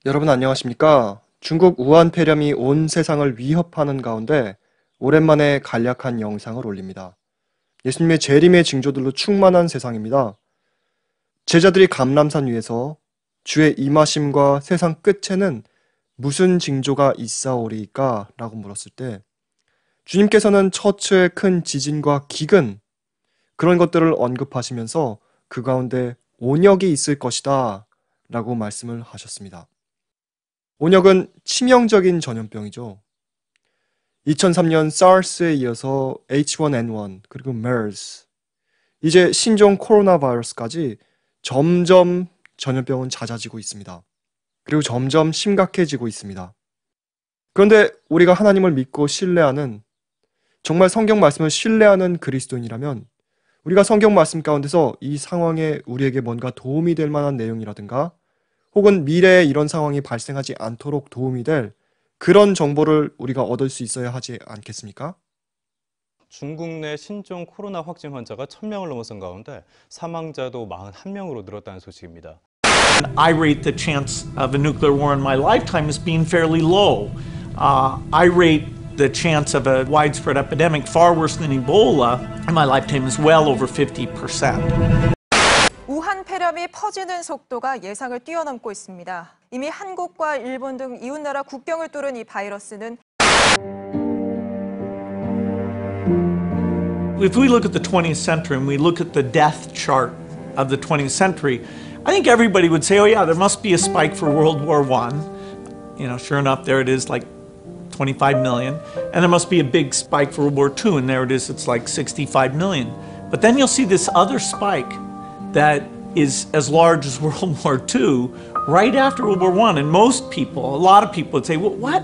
여러분 안녕하십니까? 중국 우한 폐렴이 온 세상을 위협하는 가운데 오랜만에 간략한 영상을 올립니다. 예수님의 재림의 징조들로 충만한 세상입니다. 제자들이 감람산 위에서 주의 임하심과 세상 끝에는 무슨 징조가 있사오리까? 라고 물었을 때 주님께서는 처처의 큰 지진과 기근 그런 것들을 언급하시면서 그 가운데 온역이 있을 것이다 라고 말씀을 하셨습니다. 온역은 치명적인 전염병이죠. 2003년 SARS에 이어서 H1N1 그리고 MERS 이제 신종 코로나 바이러스까지 점점 전염병은 잦아지고 있습니다. 그리고 점점 심각해지고 있습니다. 그런데 우리가 하나님을 믿고 신뢰하는 정말 성경 말씀을 신뢰하는 그리스도인이라면 우리가 성경 말씀 가운데서 이 상황에 우리에게 뭔가 도움이 될 만한 내용이라든가 혹은 미래에 이런 상황이 발생하지 않도록 도움이 될 그런 정보를 우리가 얻을 수 있어야 하지 않겠습니까? 중국 내 신종 코로나 확진 환자가 1,000명을 넘어선 가운데 사망자도 41명으로 늘었다는 소식입니다. I rate the chance of a nuclear war in my lifetime as being fairly low. I rate the chance of a widespread epidemic far worse than Ebola in my lifetime is well over 50%. 우한 폐렴이 퍼지는 속도가 예상을 뛰어넘고 있습니다. 이미 한국과 일본 등 이웃나라 국경을 뚫은 이 바이러스는 If we look at the 20th century and we look at the death chart of the 20th century, I think everybody would say, oh yeah, there must be a spike for World War I. You know, sure enough, there it is, like 25 million. And there must be a big spike for World War II, and there it is, it's like 65 million. But then you'll see this other spike that is as large as World War II right after World War I. And most people, a lot of people would say, well, what?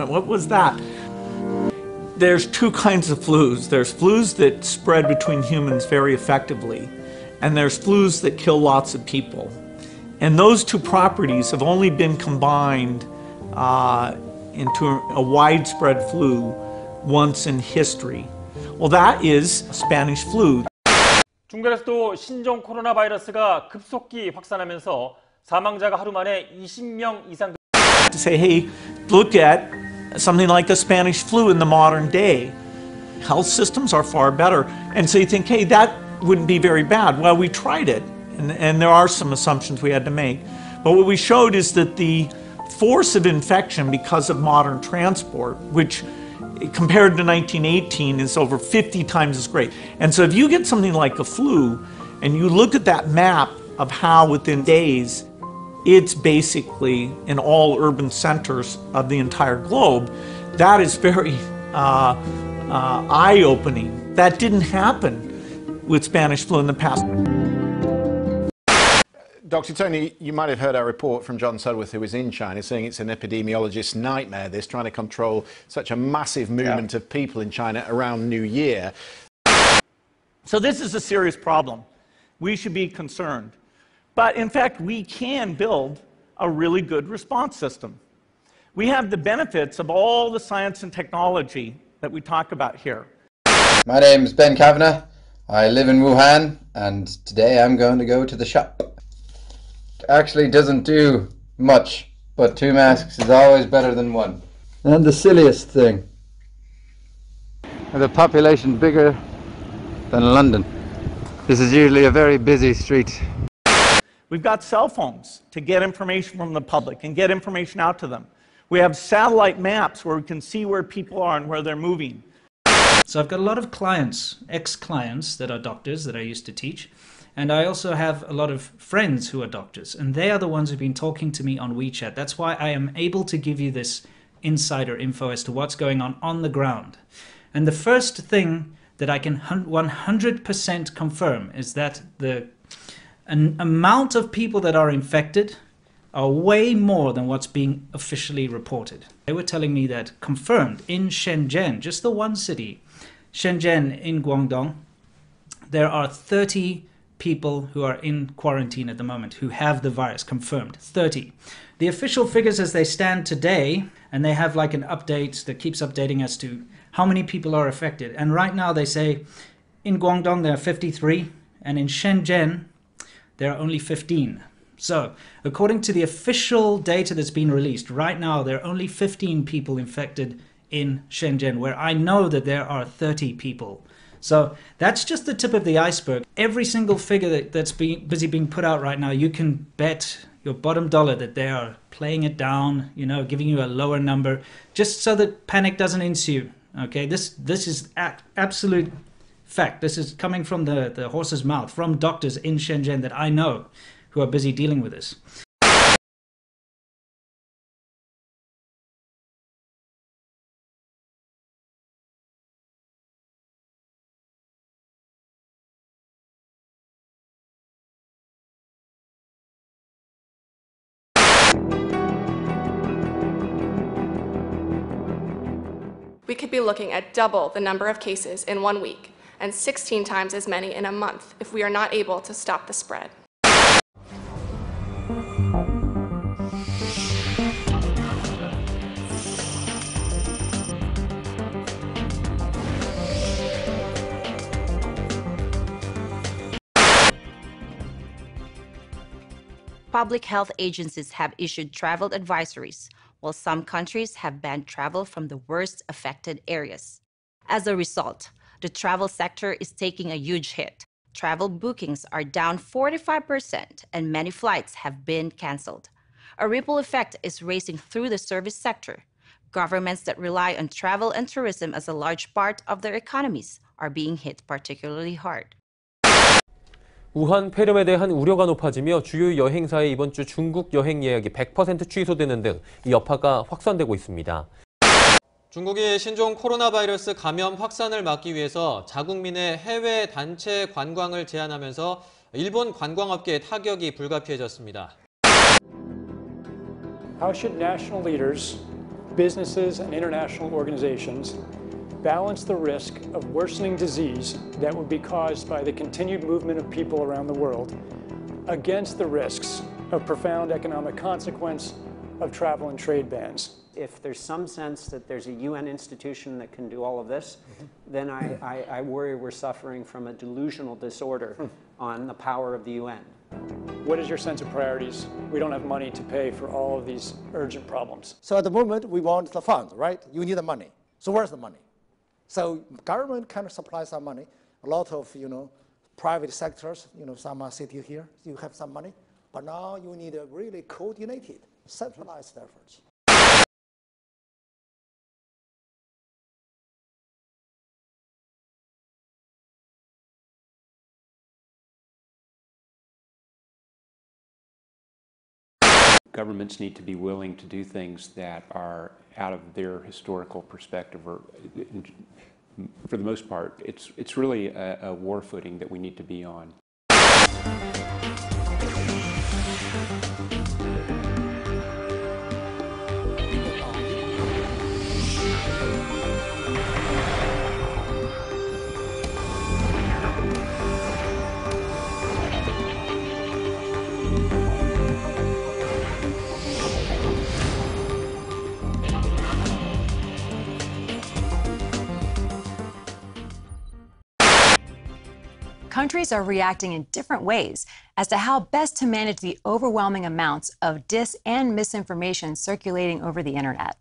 What was that? There's two kinds of flus. There's flus that spread between humans very effectively, and there's flus that kill lots of people. And those two properties have only been combined into a widespread flu once in history. Well, that is Spanish flu. 중국에서도 신종 코로나 바이러스가 급속히 확산하면서 사망자가 하루 만에 20명 이상 To say, hey, look at something like the Spanish flu in the modern day. Health systems are far better. And so you think, hey, that wouldn't be very bad. Well, we tried it, and there are some assumptions we had to make. But what we showed is that the force of infection because of modern transport, which compared to 1918 is over 50 times as great. And so if you get something like a flu, and you look at that map of how within days it's basically in all urban centers of the entire globe, that is very eye-opening. That didn't happen with Spanish flu in the past. Dr. Tony, you might have heard our report from John Sudworth, who was in China, saying it's an epidemiologist's nightmare, this, trying to control such a massive movement of people in China around New Year. So this is a serious problem. We should be concerned. But in fact, we can build a really good response system. We have the benefits of all the science and technology that we talk about here. My name is Ben Kavanagh. I live in Wuhan, and today I'm going to go to the shop. Actually doesn't do much, but 2 masks is always better than 1. And the silliest thing, with a population bigger than London, this is usually a very busy street. We've got cell phones to get information from the public and get information out to them. We have satellite maps where we can see where people are and where they're moving. So I've got a lot of clients, ex-clients that are doctors that I used to teach. And I also have a lot of friends who are doctors. And they are the ones who've been talking to me on WeChat. That's why I am able to give you this insider info as to what's going on the ground. And the first thing that I can 100% confirm is that the amount of people that are infected are way more than what's being officially reported. They were telling me that confirmed in Shenzhen, just the one city, Shenzhen in Guangdong, there are 30 people who are in quarantine at the moment who have the virus, confirmed, 30. The official figures as they stand today, and they have like an update that keeps updating as to how many people are affected. And right now they say in Guangdong there are 53, and in Shenzhen there are only 15. So, according to the official data that's been released, right now there are only 15 people infected in Shenzhen, where I know that there are 30 people. So that's just the tip of the iceberg. Every single figure that's busy being put out right now, you can bet your bottom dollar that they are playing it down, giving you a lower number, just so that panic doesn't ensue. Okay, this is absolute fact. This is coming from the horse's mouth, from doctors in Shenzhen that I know who are busy dealing with this. We could be looking at double the number of cases in 1 week and 16 times as many in a month if we are not able to stop the spread. Public health agencies have issued travel advisories, while some countries have banned travel from the worst affected areas. As a result, the travel sector is taking a huge hit. Travel bookings are down 45%, and many flights have been canceled. A ripple effect is racing through the service sector. Governments that rely on travel and tourism as a large part of their economies are being hit particularly hard. 우한 폐렴에 대한 우려가 높아지며 주요 여행사의 이번 주 중국 여행 예약이 100% 취소되는 등 이 여파가 확산되고 있습니다. 중국이 신종 코로나 바이러스 감염 확산을 막기 위해서 자국민의 해외 단체 관광을 제한하면서 일본 관광업계에 타격이 불가피해졌습니다. How should national leaders, businesses, and international organizations balance the risk of worsening disease that would be caused by the continued movement of people around the world against the risks of profound economic consequence of travel and trade bans? If there's some sense that there's a UN institution that can do all of this, then I worry we're suffering from a delusional disorder on the power of the UN. What is your sense of priorities? We don't have money to pay for all of these urgent problems. So at the moment, we want the fund, right? You need the money. So where's the money? So government kind of supplies some money. A lot of, private sectors, some are sitting here, you have some money. But now you need a really coordinated, centralized efforts. Governments need to be willing to do things that are out of their historical perspective, or for the most part, it's really a war footing that we need to be on. Countries are reacting in different ways as to how best to manage the overwhelming amounts of dis and misinformation circulating over the internet.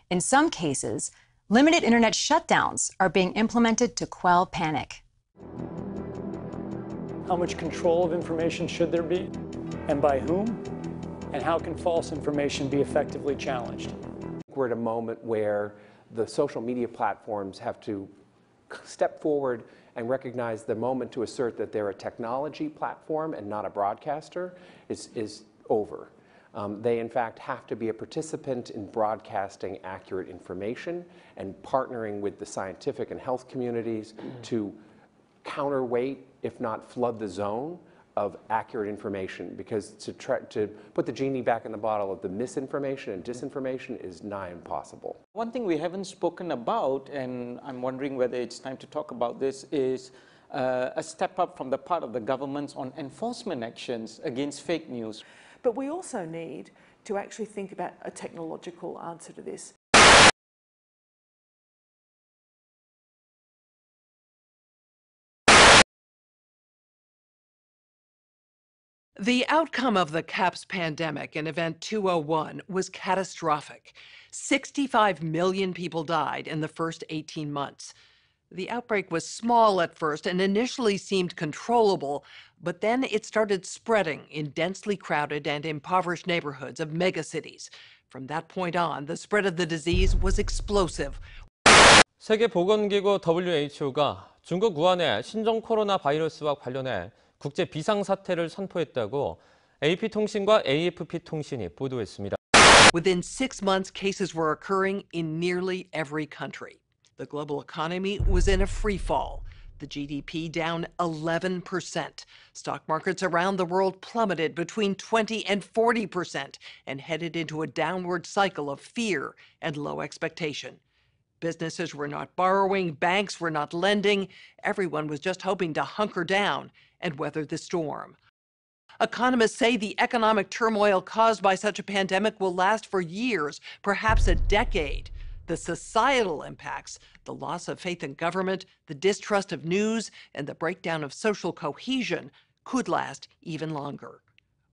In some cases, limited internet shutdowns are being implemented to quell panic. How much control of information should there be, and by whom? And how can false information be effectively challenged? We're at a moment where the social media platforms have to step forward and recognize the moment to assert that they're a technology platform and not a broadcaster is over. They, in fact, have to be a participant in broadcasting accurate information and partnering with the scientific and health communities to counterweight, if not flood the zone, of accurate information, because to put the genie back in the bottle of the misinformation and disinformation is nigh impossible. One thing we haven't spoken about, and I'm wondering whether it's time to talk about this, is a step up from the part of the governments on enforcement actions against fake news. But we also need to actually think about a technological answer to this. The outcome of the CAPS pandemic in Event 201 was catastrophic. 65 million people died in the first 18 months. The outbreak was small at first and initially seemed controllable, but then it started spreading in densely crowded and impoverished neighborhoods of megacities. From that point on, the spread of the disease was explosive. 세계보건기구 WHO가 중국 우한의 신종 코로나 바이러스와 관련해 국제 비상사태를 선포했다고 AP통신과 AFP통신이 보도했습니다. Within 6 months, cases were occurring in nearly every country. The global economy was in a free fall. The GDP down 11%. Stock markets around the world plummeted between 20 and 40% and headed into a downward cycle of fear and low expectation. Businesses were not borrowing, banks were not lending. Everyone was just hoping to hunker down and weather the storm. Economists say the economic turmoil caused by such a pandemic will last for years, perhaps a decade. The societal impacts, the loss of faith in government, the distrust of news, and the breakdown of social cohesion could last even longer.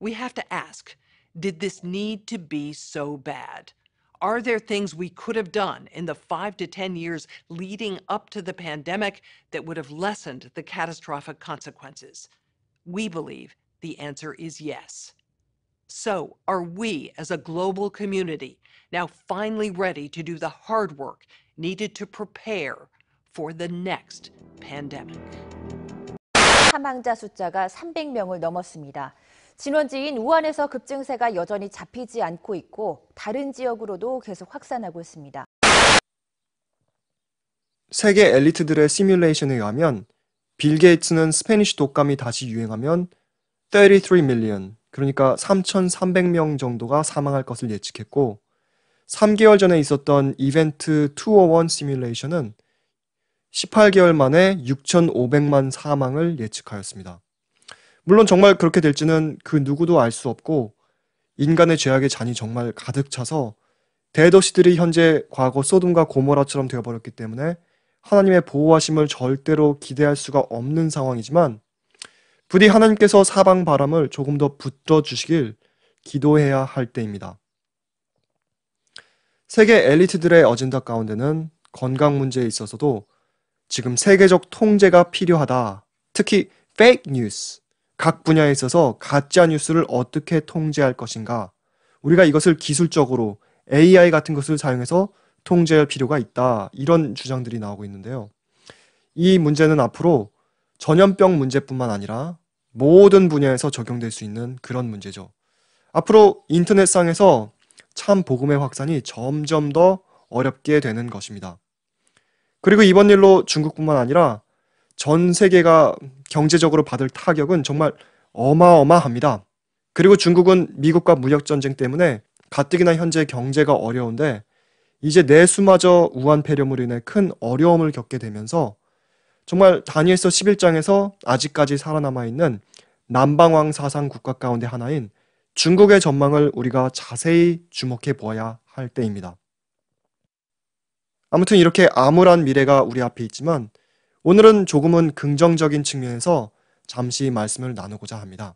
We have to ask, did this need to be so bad? Are there things we could have done in the 5 to 10 years leading up to the pandemic that would have lessened the catastrophic consequences? We believe the answer is yes. So, are we as a global community now finally ready to do the hard work needed to prepare for the next pandemic? 사망자 숫자가 300명을 넘었습니다. 진원지인 우한에서 급증세가 여전히 잡히지 않고 있고 다른 지역으로도 계속 확산하고 있습니다. 세계 엘리트들의 시뮬레이션에 의하면 빌 게이츠는 스페니쉬 독감이 다시 유행하면 33 million, 그러니까 3,300명 정도가 사망할 것을 예측했고 3개월 전에 있었던 이벤트 201 시뮬레이션은 18개월 만에 6,500만 사망을 예측하였습니다. 물론 정말 그렇게 될지는 그 누구도 알 수 없고 인간의 죄악의 잔이 정말 가득 차서 대도시들이 현재 과거 소돔과 고모라처럼 되어버렸기 때문에 하나님의 보호하심을 절대로 기대할 수가 없는 상황이지만 부디 하나님께서 사방 바람을 조금 더 붙들어주시길 기도해야 할 때입니다. 세계 엘리트들의 어젠다 가운데는 건강 문제에 있어서도 지금 세계적 통제가 필요하다. 특히 페이크 뉴스, 각 분야에 있어서 가짜 뉴스를 어떻게 통제할 것인가. 우리가 이것을 기술적으로 AI 같은 것을 사용해서 통제할 필요가 있다. 이런 주장들이 나오고 있는데요. 이 문제는 앞으로 전염병 문제뿐만 아니라 모든 분야에서 적용될 수 있는 그런 문제죠. 앞으로 인터넷상에서 참 복음의 확산이 점점 더 어렵게 되는 것입니다. 그리고 이번 일로 중국뿐만 아니라 전 세계가 경제적으로 받을 타격은 정말 어마어마합니다. 그리고 중국은 미국과 무역전쟁 때문에 가뜩이나 현재 경제가 어려운데 이제 내수마저 우한 폐렴으로 인해 큰 어려움을 겪게 되면서 정말 다니엘서 11장에서 아직까지 살아남아 있는 남방왕 사상 국가 가운데 하나인 중국의 전망을 우리가 자세히 주목해 보아야 할 때입니다. 아무튼 이렇게 암울한 미래가 우리 앞에 있지만 오늘은 조금은 긍정적인 측면에서 잠시 말씀을 나누고자 합니다.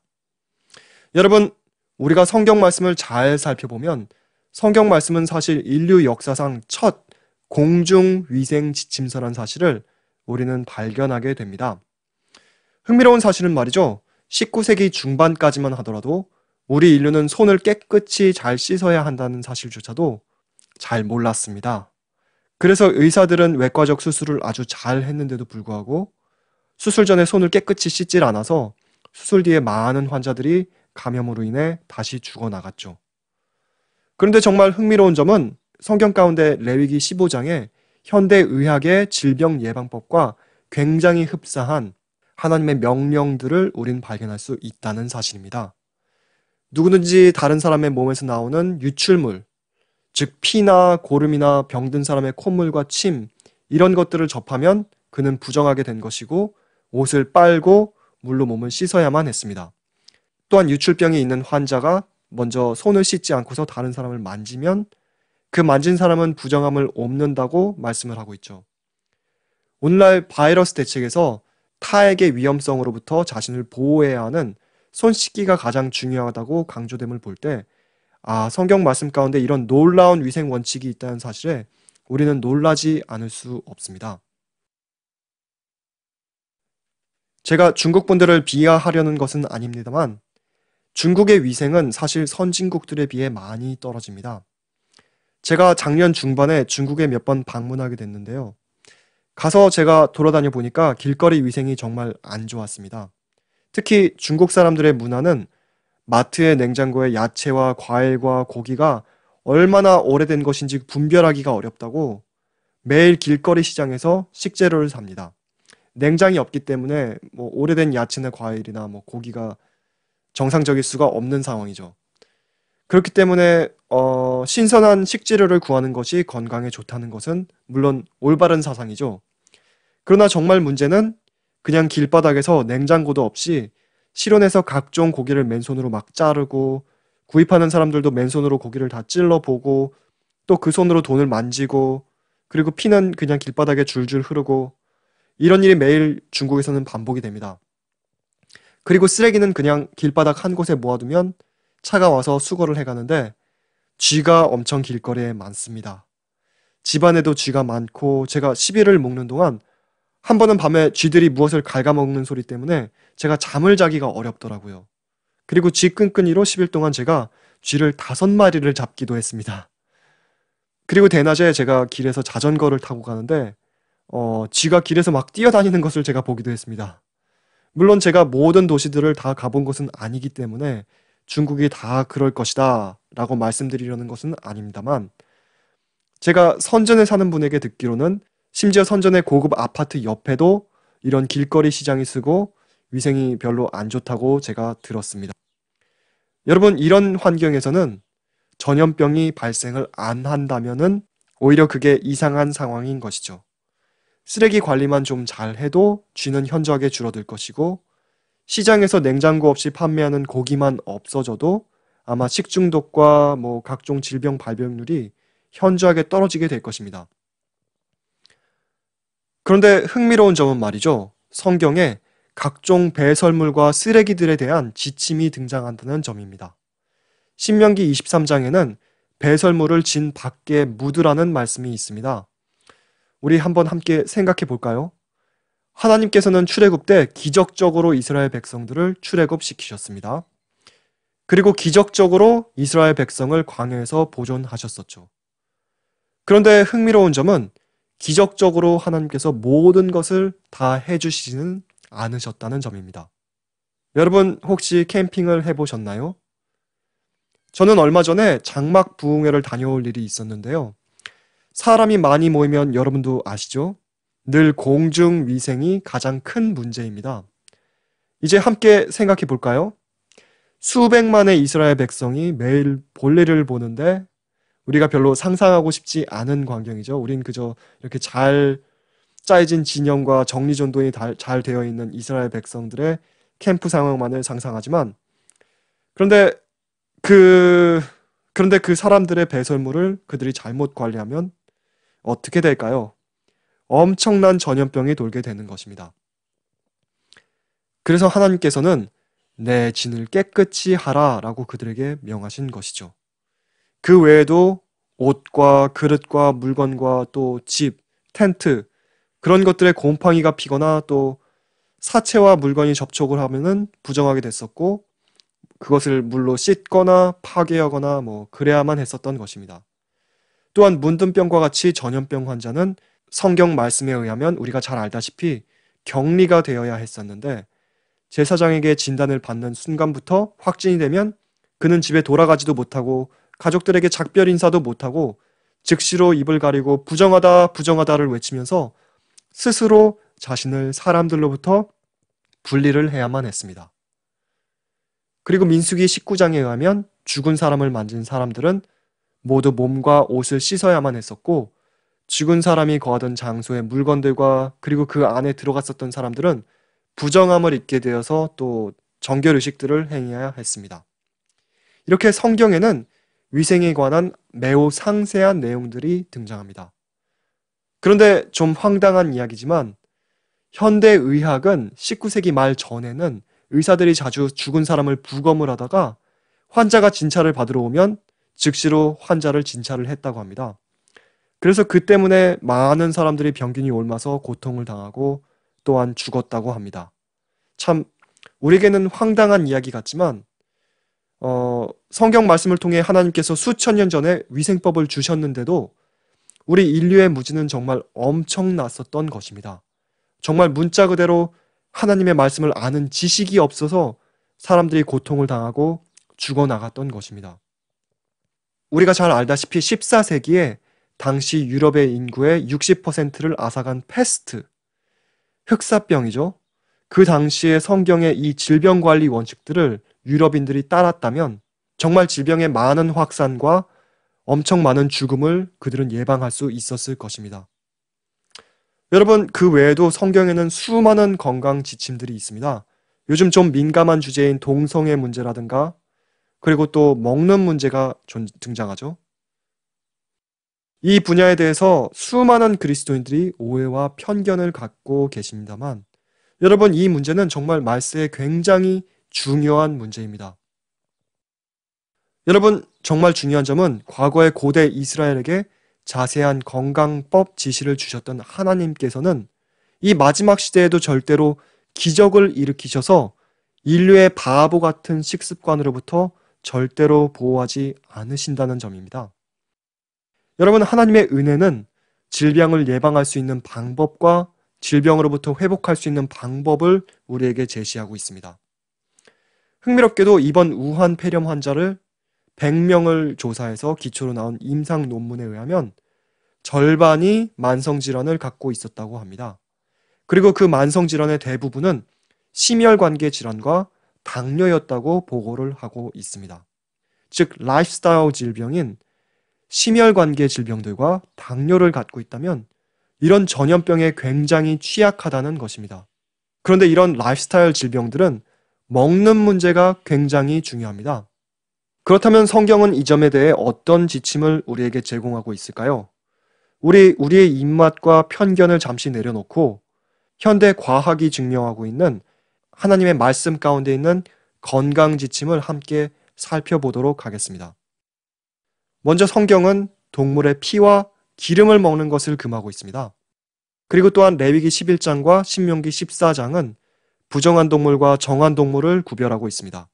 여러분, 우리가 성경 말씀을 잘 살펴보면 성경 말씀은 사실 인류 역사상 첫 공중위생 지침서란 사실을 우리는 발견하게 됩니다. 흥미로운 사실은 말이죠. 19세기 중반까지만 하더라도 우리 인류는 손을 깨끗이 잘 씻어야 한다는 사실조차도 잘 몰랐습니다. 그래서 의사들은 외과적 수술을 아주 잘 했는데도 불구하고 수술 전에 손을 깨끗이 씻질 않아서 수술 뒤에 많은 환자들이 감염으로 인해 다시 죽어나갔죠. 그런데 정말 흥미로운 점은 성경 가운데 레위기 15장에 현대의학의 질병예방법과 굉장히 흡사한 하나님의 명령들을 우린 발견할 수 있다는 사실입니다. 누구든지 다른 사람의 몸에서 나오는 유출물, 즉 피나 고름이나 병든 사람의 콧물과 침 이런 것들을 접하면 그는 부정하게 된 것이고 옷을 빨고 물로 몸을 씻어야만 했습니다. 또한 유출병이 있는 환자가 먼저 손을 씻지 않고서 다른 사람을 만지면 그 만진 사람은 부정함을 옮는다고 말씀을 하고 있죠. 오늘날 바이러스 대책에서 타액의 위험성으로부터 자신을 보호해야 하는 손 씻기가 가장 중요하다고 강조됨을 볼 때, 성경 말씀 가운데 이런 놀라운 위생 원칙이 있다는 사실에 우리는 놀라지 않을 수 없습니다. 제가 중국 분들을 비하하려는 것은 아닙니다만 중국의 위생은 사실 선진국들에 비해 많이 떨어집니다. 제가 작년 중반에 중국에 몇 번 방문하게 됐는데요. 가서 제가 돌아다녀 보니까 길거리 위생이 정말 안 좋았습니다. 특히 중국 사람들의 문화는 마트의 냉장고에 야채와 과일과 고기가 얼마나 오래된 것인지 분별하기가 어렵다고 매일 길거리 시장에서 식재료를 삽니다. 냉장이 없기 때문에 오래된 야채나 과일이나 고기가 정상적일 수가 없는 상황이죠. 그렇기 때문에 신선한 식재료를 구하는 것이 건강에 좋다는 것은 물론 올바른 사상이죠. 그러나 정말 문제는 그냥 길바닥에서 냉장고도 없이 실온에서 각종 고기를 맨손으로 막 자르고 구입하는 사람들도 맨손으로 고기를 다 찔러보고 또 그 손으로 돈을 만지고 그리고 피는 그냥 길바닥에 줄줄 흐르고 이런 일이 매일 중국에서는 반복이 됩니다. 그리고 쓰레기는 그냥 길바닥 한 곳에 모아두면 차가 와서 수거를 해가는데 쥐가 엄청 길거리에 많습니다. 집안에도 쥐가 많고 제가 10일을 묵는 동안 한 번은 밤에 쥐들이 무엇을 갉아먹는 소리 때문에 제가 잠을 자기가 어렵더라고요. 그리고 쥐 끈끈이로 10일 동안 제가 쥐를 5마리를 잡기도 했습니다. 그리고 대낮에 제가 길에서 자전거를 타고 가는데 쥐가 길에서 막 뛰어다니는 것을 제가 보기도 했습니다. 물론 제가 모든 도시들을 다 가본 것은 아니기 때문에 중국이 다 그럴 것이다 라고 말씀드리려는 것은 아닙니다만 제가 선전에 사는 분에게 듣기로는 심지어 선전의 고급 아파트 옆에도 이런 길거리 시장이 쓰고 위생이 별로 안 좋다고 제가 들었습니다. 여러분, 이런 환경에서는 전염병이 발생을 안 한다면은 오히려 그게 이상한 상황인 것이죠. 쓰레기 관리만 좀 잘해도 쥐는 현저하게 줄어들 것이고 시장에서 냉장고 없이 판매하는 고기만 없어져도 아마 식중독과 각종 질병 발병률이 현저하게 떨어지게 될 것입니다. 그런데 흥미로운 점은 말이죠. 성경에 각종 배설물과 쓰레기들에 대한 지침이 등장한다는 점입니다. 신명기 23장에는 배설물을 진 밖에 묻으라는 말씀이 있습니다. 우리 한번 함께 생각해 볼까요? 하나님께서는 출애굽 때 기적적으로 이스라엘 백성들을 출애굽시키셨습니다. 그리고 기적적으로 이스라엘 백성을 광야에서 보존하셨었죠. 그런데 흥미로운 점은 기적적으로 하나님께서 모든 것을 다 해주시지는 않으셨다는 점입니다. 여러분 혹시 캠핑을 해보셨나요? 저는 얼마 전에 장막 부흥회를 다녀올 일이 있었는데요. 사람이 많이 모이면 여러분도 아시죠? 늘 공중 위생이 가장 큰 문제입니다. 이제 함께 생각해 볼까요? 수백만의 이스라엘 백성이 매일 볼일을 보는데 우리가 별로 상상하고 싶지 않은 광경이죠. 우린 그저 이렇게 잘 짜여진 진영과 정리전돈이 잘 되어 있는 이스라엘 백성들의 캠프 상황만을 상상하지만 그런데 그 사람들의 배설물을 그들이 잘못 관리하면 어떻게 될까요? 엄청난 전염병이 돌게 되는 것입니다. 그래서 하나님께서는 내 진을 깨끗이 하라 라고 그들에게 명하신 것이죠. 그 외에도 옷과 그릇과 물건과 또 집, 텐트 그런 것들에 곰팡이가 피거나 또 사체와 물건이 접촉을 하면은 부정하게 됐었고 그것을 물로 씻거나 파괴하거나 그래야만 했었던 것입니다. 또한 문둥병과 같이 전염병 환자는 성경 말씀에 의하면 우리가 잘 알다시피 격리가 되어야 했었는데 제사장에게 진단을 받는 순간부터 확진이 되면 그는 집에 돌아가지도 못하고 가족들에게 작별 인사도 못하고 즉시로 입을 가리고 부정하다 부정하다를 외치면서 스스로 자신을 사람들로부터 분리를 해야만 했습니다. 그리고 민수기 19장에 의하면 죽은 사람을 만진 사람들은 모두 몸과 옷을 씻어야만 했었고 죽은 사람이 거하던 장소의 물건들과 그리고 그 안에 들어갔었던 사람들은 부정함을 입게 되어서 또 정결의식들을 행해야 했습니다. 이렇게 성경에는 위생에 관한 매우 상세한 내용들이 등장합니다. 그런데 좀 황당한 이야기지만 현대의학은 19세기 말 전에는 의사들이 자주 죽은 사람을 부검을 하다가 환자가 진찰을 받으러 오면 즉시로 환자를 진찰을 했다고 합니다. 그래서 그 때문에 많은 사람들이 병균이 옮아서 고통을 당하고 또한 죽었다고 합니다. 참 우리에게는 황당한 이야기 같지만 성경 말씀을 통해 하나님께서 수천 년 전에 위생법을 주셨는데도 우리 인류의 무지는 정말 엄청났었던 것입니다. 정말 문자 그대로 하나님의 말씀을 아는 지식이 없어서 사람들이 고통을 당하고 죽어나갔던 것입니다. 우리가 잘 알다시피 14세기에 당시 유럽의 인구의 60%를 앗아간 패스트, 흑사병이죠. 그 당시에 성경의 이 질병관리 원칙들을 유럽인들이 따랐다면 정말 질병의 많은 확산과 엄청 많은 죽음을 그들은 예방할 수 있었을 것입니다. 여러분, 그 외에도 성경에는 수많은 건강 지침들이 있습니다. 요즘 좀 민감한 주제인 동성애 문제라든가 그리고 또 먹는 문제가 등장하죠. 이 분야에 대해서 수많은 그리스도인들이 오해와 편견을 갖고 계십니다만 여러분, 이 문제는 정말 말세에 굉장히 중요한 문제입니다. 여러분, 정말 중요한 점은 과거의 고대 이스라엘에게 자세한 건강법 지시를 주셨던 하나님께서는 이 마지막 시대에도 절대로 기적을 일으키셔서 인류의 바보 같은 식습관으로부터 절대로 보호하지 않으신다는 점입니다. 여러분, 하나님의 은혜는 질병을 예방할 수 있는 방법과 질병으로부터 회복할 수 있는 방법을 우리에게 제시하고 있습니다. 흥미롭게도 이번 우한 폐렴 환자를 100명을 조사해서 기초로 나온 임상 논문에 의하면 절반이 만성질환을 갖고 있었다고 합니다. 그리고 그 만성질환의 대부분은 심혈관계 질환과 당뇨였다고 보고를 하고 있습니다. 즉, 라이프스타일 질병인 심혈관계 질병들과 당뇨를 갖고 있다면 이런 전염병에 굉장히 취약하다는 것입니다. 그런데 이런 라이프스타일 질병들은 먹는 문제가 굉장히 중요합니다. 그렇다면 성경은 이 점에 대해 어떤 지침을 우리에게 제공하고 있을까요? 우리의 입맛과 편견을 잠시 내려놓고 현대 과학이 증명하고 있는 하나님의 말씀 가운데 있는 건강 지침을 함께 살펴보도록 하겠습니다. 먼저 성경은 동물의 피와 기름을 먹는 것을 금하고 있습니다. 그리고 또한 레위기 11장과 신명기 14장은 부정한 동물과 정한 동물을 구별하고 있습니다.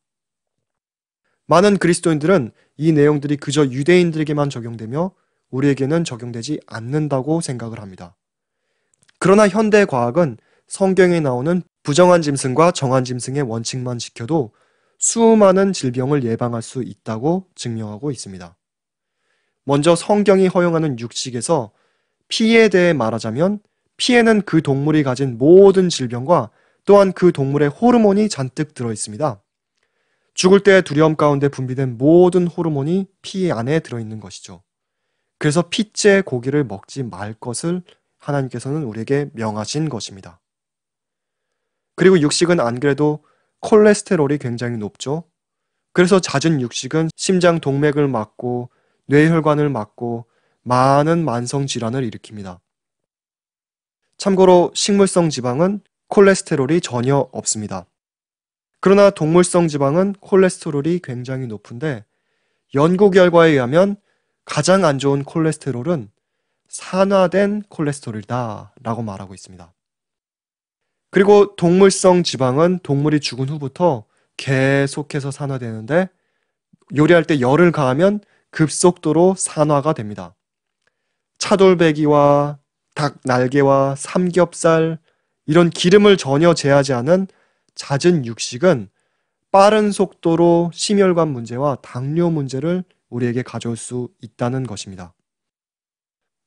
많은 그리스도인들은 이 내용들이 그저 유대인들에게만 적용되며 우리에게는 적용되지 않는다고 생각을 합니다. 그러나 현대 과학은 성경에 나오는 부정한 짐승과 정한 짐승의 원칙만 지켜도 수많은 질병을 예방할 수 있다고 증명하고 있습니다. 먼저 성경이 허용하는 육식에서 피에 대해 말하자면 피에는 그 동물이 가진 모든 질병과 또한 그 동물의 호르몬이 잔뜩 들어있습니다. 죽을 때의 두려움 가운데 분비된 모든 호르몬이 피 안에 들어있는 것이죠. 그래서 피째 고기를 먹지 말 것을 하나님께서는 우리에게 명하신 것입니다. 그리고 육식은 안 그래도 콜레스테롤이 굉장히 높죠. 그래서 잦은 육식은 심장 동맥을 막고 뇌혈관을 막고 많은 만성 질환을 일으킵니다. 참고로 식물성 지방은 콜레스테롤이 전혀 없습니다. 그러나 동물성 지방은 콜레스테롤이 굉장히 높은데 연구 결과에 의하면 가장 안 좋은 콜레스테롤은 산화된 콜레스테롤이다 라고 말하고 있습니다. 그리고 동물성 지방은 동물이 죽은 후부터 계속해서 산화되는데 요리할 때 열을 가하면 급속도로 산화가 됩니다. 차돌배기와 닭 날개와 삼겹살, 이런 기름을 전혀 제하지 않은 잦은 육식은 빠른 속도로 심혈관 문제와 당뇨 문제를 우리에게 가져올 수 있다는 것입니다.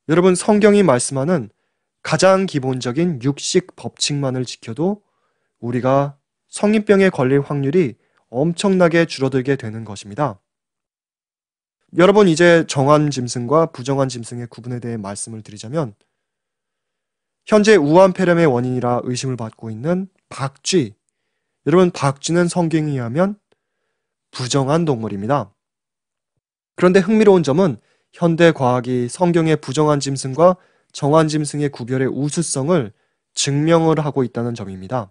여러분, 성경이 말씀하는 가장 기본적인 육식 법칙만을 지켜도 우리가 성인병에 걸릴 확률이 엄청나게 줄어들게 되는 것입니다. 여러분, 이제 정한 짐승과 부정한 짐승의 구분에 대해 말씀을 드리자면 현재 우한 폐렴의 원인이라 의심을 받고 있는 박쥐. 여러분, 박쥐는 성경에 의하면 부정한 동물입니다. 그런데 흥미로운 점은 현대 과학이 성경의 부정한 짐승과 정한 짐승의 구별의 우수성을 증명을 하고 있다는 점입니다.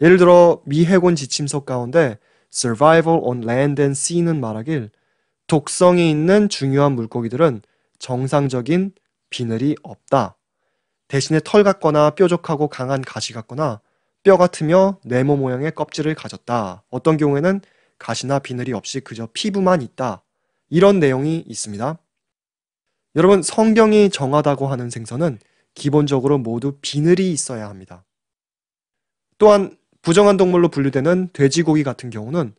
예를 들어 미 해군 지침서 가운데 Survival on Land and Sea는 말하길 독성이 있는 중요한 물고기들은 정상적인 비늘이 없다. 대신에 털 같거나 뾰족하고 강한 가시 같거나 뼈 같으며 네모 모양의 껍질을 가졌다. 어떤 경우에는 가시나 비늘이 없이 그저 피부만 있다. 이런 내용이 있습니다. 여러분, 성경이 정하다고 하는 생선은 기본적으로 모두 비늘이 있어야 합니다. 또한 부정한 동물로 분류되는 돼지고기 같은 경우는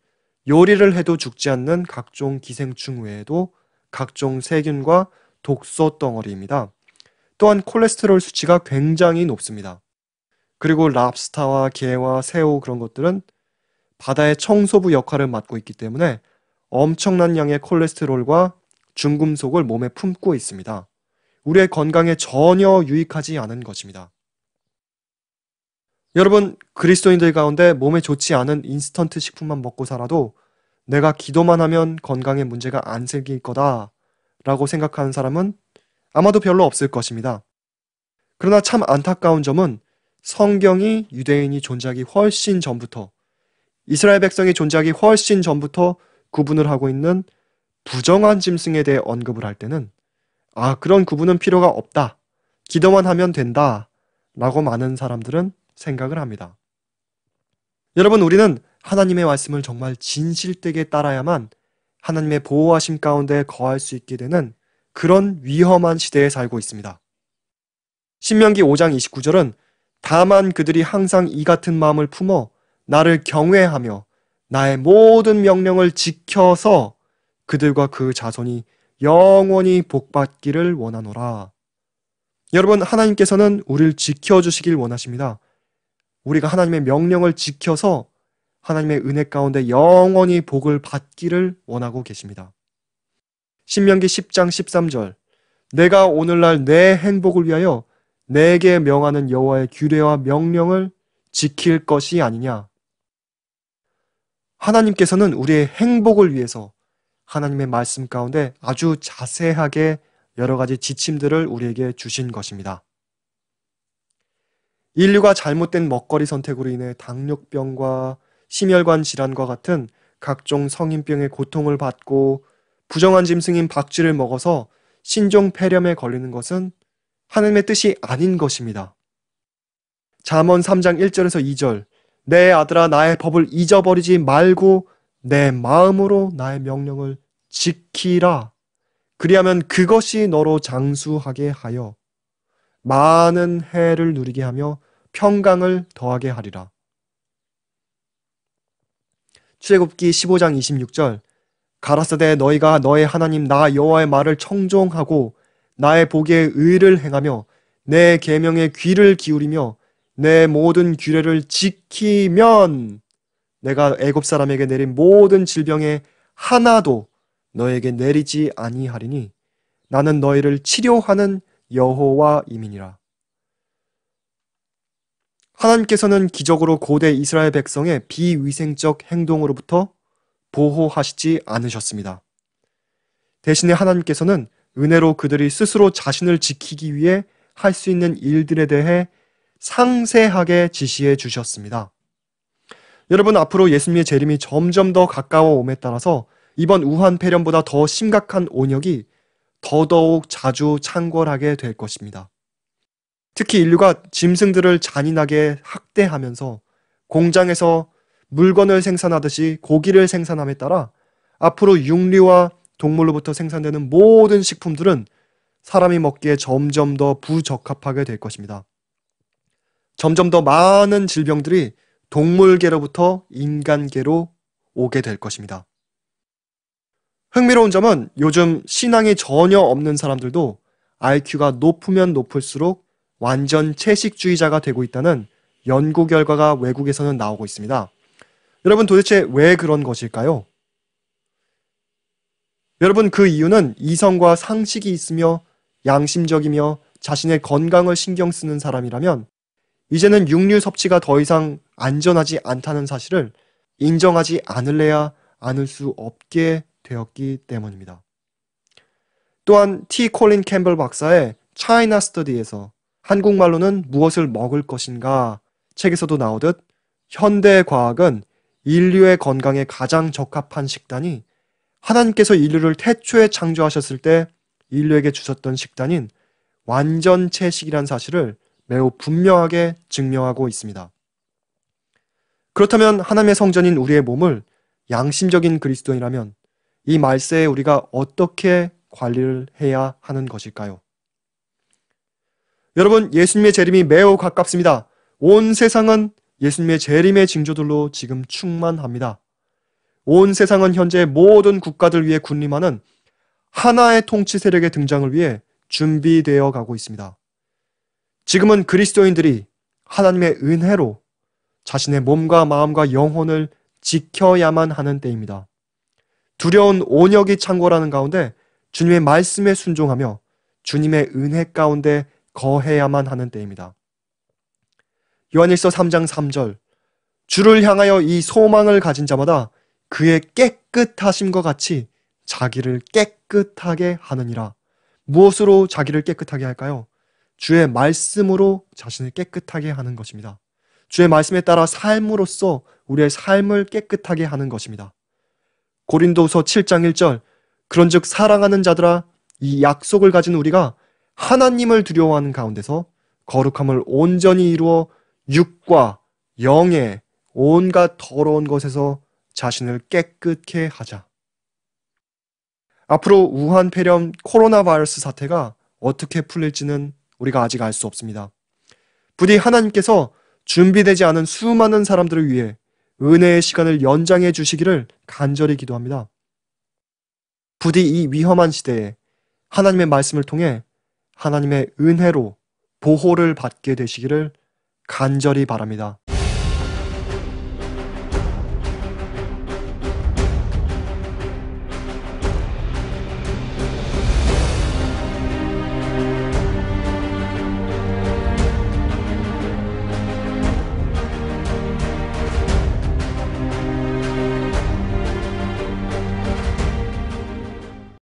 요리를 해도 죽지 않는 각종 기생충 외에도 각종 세균과 독소 덩어리입니다. 또한 콜레스테롤 수치가 굉장히 높습니다. 그리고 랍스타와 게와 새우 그런 것들은 바다의 청소부 역할을 맡고 있기 때문에 엄청난 양의 콜레스테롤과 중금속을 몸에 품고 있습니다. 우리의 건강에 전혀 유익하지 않은 것입니다. 여러분, 그리스도인들 가운데 몸에 좋지 않은 인스턴트 식품만 먹고 살아도 내가 기도만 하면 건강에 문제가 안 생길 거다 라고 생각하는 사람은 아마도 별로 없을 것입니다. 그러나 참 안타까운 점은 성경이 유대인이 존재하기 훨씬 전부터, 이스라엘 백성이 존재하기 훨씬 전부터 구분을 하고 있는 부정한 짐승에 대해 언급을 할 때는 그런 구분은 필요가 없다. 기도만 하면 된다. 라고 많은 사람들은 생각을 합니다. 여러분, 우리는 하나님의 말씀을 정말 진실되게 따라야만 하나님의 보호하심 가운데 거할 수 있게 되는 그런 위험한 시대에 살고 있습니다. 신명기 5장 29절은 다만 그들이 항상 이 같은 마음을 품어 나를 경외하며 나의 모든 명령을 지켜서 그들과 그 자손이 영원히 복받기를 원하노라. 여러분, 하나님께서는 우리를 지켜주시길 원하십니다. 우리가 하나님의 명령을 지켜서 하나님의 은혜 가운데 영원히 복을 받기를 원하고 계십니다. 신명기 10장 13절 내가 오늘날 내 행복을 위하여 내게 명하는 여호와의 규례와 명령을 지킬 것이 아니냐. 하나님께서는 우리의 행복을 위해서 하나님의 말씀 가운데 아주 자세하게 여러 가지 지침들을 우리에게 주신 것입니다. 인류가 잘못된 먹거리 선택으로 인해 당뇨병과 심혈관 질환과 같은 각종 성인병의 고통을 받고 부정한 짐승인 박쥐를 먹어서 신종폐렴에 걸리는 것은 하나님의 뜻이 아닌 것입니다. 잠언 3장 1절에서 2절 내 아들아 나의 법을 잊어버리지 말고 내 마음으로 나의 명령을 지키라. 그리하면 그것이 너로 장수하게 하여 많은 해를 누리게 하며 평강을 더하게 하리라. 출애굽기 15장 26절 가라사대 너희가 너의 하나님 나 여호와의 말을 청종하고 나의 보기에 의를 행하며 내 계명에 귀를 기울이며 내 모든 규례를 지키면 내가 애굽 사람에게 내린 모든 질병에 하나도 너에게 내리지 아니하리니 나는 너희를 치료하는 여호와임이니라. 하나님께서는 기적으로 고대 이스라엘 백성의 비위생적 행동으로부터 보호하시지 않으셨습니다. 대신에 하나님께서는 은혜로 그들이 스스로 자신을 지키기 위해 할 수 있는 일들에 대해 상세하게 지시해 주셨습니다. 여러분, 앞으로 예수님의 재림이 점점 더 가까워 옴에 따라서 이번 우한 폐렴보다 더 심각한 온역이 더더욱 자주 창궐하게 될 것입니다. 특히 인류가 짐승들을 잔인하게 학대하면서 공장에서 물건을 생산하듯이 고기를 생산함에 따라 앞으로 육류와 동물로부터 생산되는 모든 식품들은 사람이 먹기에 점점 더 부적합하게 될 것입니다. 점점 더 많은 질병들이 동물계로부터 인간계로 오게 될 것입니다. 흥미로운 점은 요즘 신앙이 전혀 없는 사람들도 IQ가 높으면 높을수록 완전 채식주의자가 되고 있다는 연구 결과가 외국에서는 나오고 있습니다. 여러분, 도대체 왜 그런 것일까요? 여러분, 그 이유는 이성과 상식이 있으며 양심적이며 자신의 건강을 신경 쓰는 사람이라면 이제는 육류 섭취가 더 이상 안전하지 않다는 사실을 인정하지 않을래야 않을 수 없게 되었기 때문입니다. 또한 T. 콜린 캠벨 박사의 차이나 스터디에서 한국말로는 무엇을 먹을 것인가 책에서도 나오듯 현대 과학은 인류의 건강에 가장 적합한 식단이 하나님께서 인류를 태초에 창조하셨을 때 인류에게 주셨던 식단인 완전체식이란 사실을 매우 분명하게 증명하고 있습니다. 그렇다면 하나님의 성전인 우리의 몸을 양심적인 그리스도인이라면 이 말세에 우리가 어떻게 관리를 해야 하는 것일까요? 여러분, 예수님의 재림이 매우 가깝습니다. 온 세상은 예수님의 재림의 징조들로 지금 충만합니다. 온 세상은 현재 모든 국가들 위해 군림하는 하나의 통치 세력의 등장을 위해 준비되어 가고 있습니다. 지금은 그리스도인들이 하나님의 은혜로 자신의 몸과 마음과 영혼을 지켜야만 하는 때입니다. 두려운 온역이 창궐하는 가운데 주님의 말씀에 순종하며 주님의 은혜 가운데 거해야만 하는 때입니다. 요한일서 3장 3절, 주를 향하여 이 소망을 가진 자마다 그의 깨끗하심과 같이 자기를 깨끗하게 하느니라. 무엇으로 자기를 깨끗하게 할까요? 주의 말씀으로 자신을 깨끗하게 하는 것입니다. 주의 말씀에 따라 삶으로써 우리의 삶을 깨끗하게 하는 것입니다. 고린도서 7장 1절, 그런즉 사랑하는 자들아, 이 약속을 가진 우리가 하나님을 두려워하는 가운데서 거룩함을 온전히 이루어 육과 영의 온갖 더러운 것에서 자신을 깨끗게 하자. 앞으로 우한 폐렴 코로나 바이러스 사태가 어떻게 풀릴지는 우리가 아직 알 수 없습니다. 부디 하나님께서 준비되지 않은 수많은 사람들을 위해 은혜의 시간을 연장해 주시기를 간절히 기도합니다. 부디 이 위험한 시대에 하나님의 말씀을 통해 하나님의 은혜로 보호를 받게 되시기를 간절히 바랍니다.